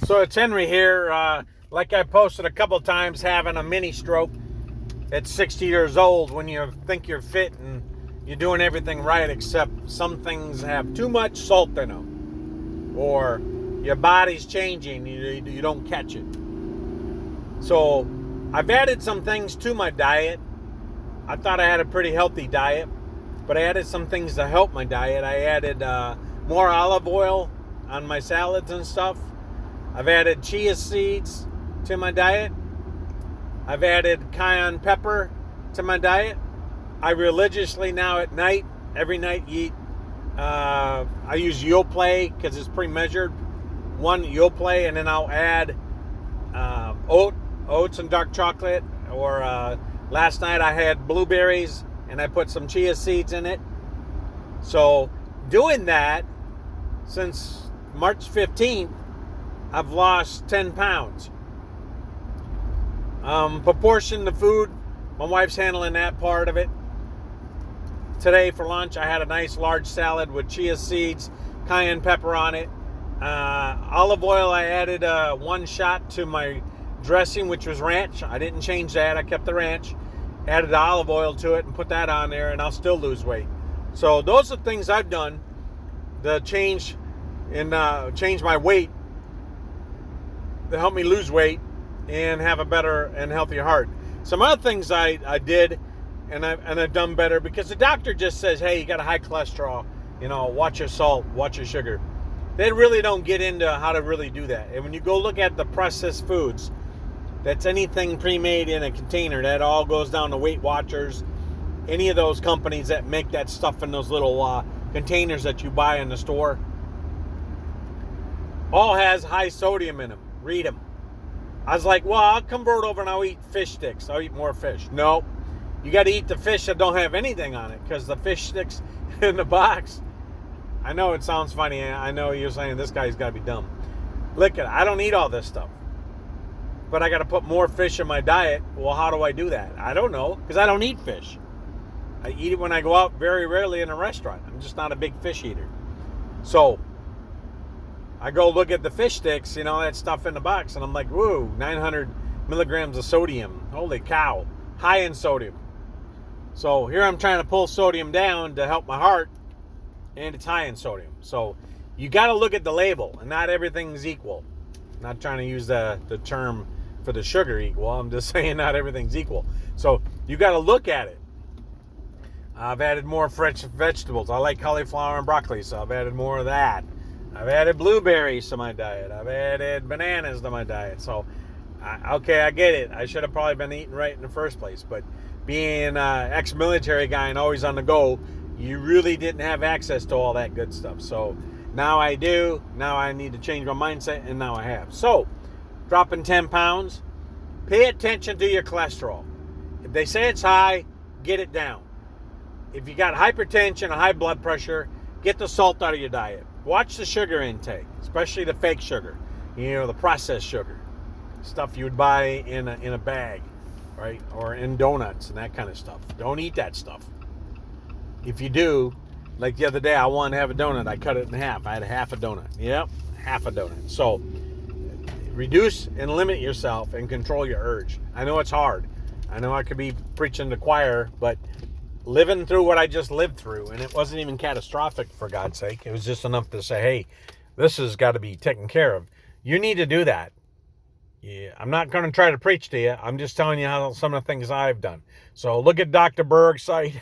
So it's Henry here. Like I posted a couple times, having a mini stroke at 60 years old when you think you're fit and you're doing everything right, except some things have too much salt in them, or your body's changing, you don't catch it. So I've added some things to my diet. I thought I had a pretty healthy diet, but I added some things to help my diet. I added more olive oil on my salads and stuff. I've added chia seeds to my diet. I've added cayenne pepper to my diet. I religiously now at night, every night eat, I use Yoplait because it's pre-measured. One Yoplait, and then I'll add oats and dark chocolate. Or last night I had blueberries and I put some chia seeds in it. So doing that since March 15th, I've lost 10 pounds. Proportion to food, my wife's handling that part of it. Today for lunch, I had a nice large salad with chia seeds, cayenne pepper on it. Olive oil, I added one shot to my dressing, which was ranch. I didn't change that. I kept the ranch. Added olive oil to it and put that on there, and I'll still lose weight. So those are things I've done to change my weight, to help me lose weight and have a better and healthier heart. Some other things I did and I've done better, because the doctor just says, hey, you got a high cholesterol, watch your salt, watch your sugar. They really don't get into how to really do that. And when you go look at the processed foods, that's anything pre-made in a container, that all goes down to Weight Watchers, any of those companies that make that stuff in those little containers that you buy in the store, all has high sodium in them. Read them. I was like, well, I'll convert over and I'll eat fish sticks. I'll eat more fish. No, you got to eat the fish that don't have anything on it, because the fish sticks in the box. I know it sounds funny. I know you're saying this guy's got to be dumb. Look, I don't eat all this stuff, but I got to put more fish in my diet. Well, how do I do that? I don't know, because I don't eat fish. I eat it when I go out, very rarely in a restaurant. I'm just not a big fish eater. So I go look at the fish sticks, that stuff in the box, and I'm like, whoa, 900 milligrams of sodium. Holy cow, high in sodium. So here I'm trying to pull sodium down to help my heart, and it's high in sodium. So you got to look at the label, and not everything's equal. I'm not trying to use the term for the sugar equal. I'm just saying not everything's equal. So you got to look at it. I've added more fresh vegetables. I like cauliflower and broccoli, so I've added more of that. I've added blueberries to my diet. I've added bananas to my diet. So, okay, I get it. I should have probably been eating right in the first place. But being an ex-military guy and always on the go, you really didn't have access to all that good stuff. So now I do. Now I need to change my mindset, and now I have. So, dropping 10 pounds. Pay attention to your cholesterol. If they say it's high, get it down. If you got hypertension or high blood pressure, get the salt out of your diet. Watch the sugar intake, especially the fake sugar, the processed sugar, stuff you would buy in a bag, right? Or in donuts and that kind of stuff. Don't eat that stuff. If you do, like the other day, I wanted to have a donut. I cut it in half. I had half a donut. Yep, half a donut. So reduce and limit yourself and control your urge. I know it's hard. I know I could be preaching to choir, but living through what I just lived through, and it wasn't even catastrophic, for God's sake. It was just enough to say, hey, this has got to be taken care of. You need to do that. Yeah, I'm not going to try to preach to you. I'm just telling you how some of the things I've done. So look at Dr. Berg's site.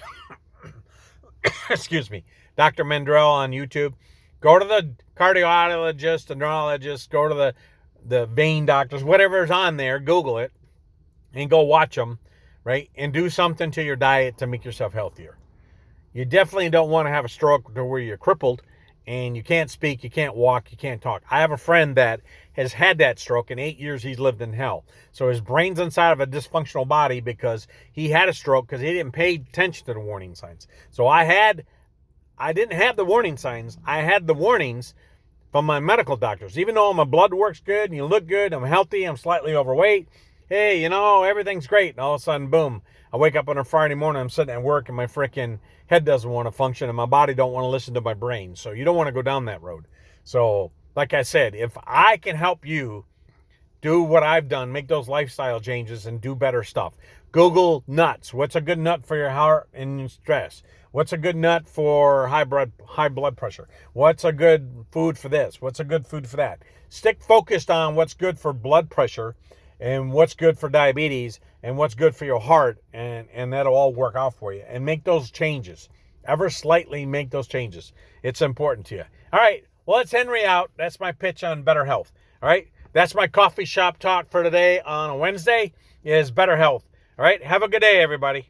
Excuse me. Dr. Mendrell on YouTube. Go to the cardiologist, the neurologist, go to the vein doctors, whatever's on there, Google it, and go watch them. Right? And do something to your diet to make yourself healthier. You definitely don't want to have a stroke to where you're crippled and you can't speak, you can't walk, you can't talk. I have a friend that has had that stroke. In 8 years, he's lived in hell. So his brain's inside of a dysfunctional body because he had a stroke because he didn't pay attention to the warning signs. So I didn't have the warning signs. I had the warnings from my medical doctors. Even though my blood works good and you look good, I'm healthy, I'm slightly overweight, hey, everything's great. And all of a sudden, boom, I wake up on a Friday morning, I'm sitting at work and my freaking head doesn't want to function and my body don't want to listen to my brain. So you don't want to go down that road. So like I said, if I can help you do what I've done, make those lifestyle changes and do better stuff. Google nuts. What's a good nut for your heart and stress? What's a good nut for high blood pressure? What's a good food for this? What's a good food for that? Stick focused on what's good for blood pressure and what's good for diabetes and what's good for your heart, and that'll all work out for you. And make those changes. Ever slightly make those changes. It's important to you. All right. Well, it's Henry out. That's my pitch on better health. All right. That's my coffee shop talk for today on a Wednesday is better health. All right. Have a good day, everybody.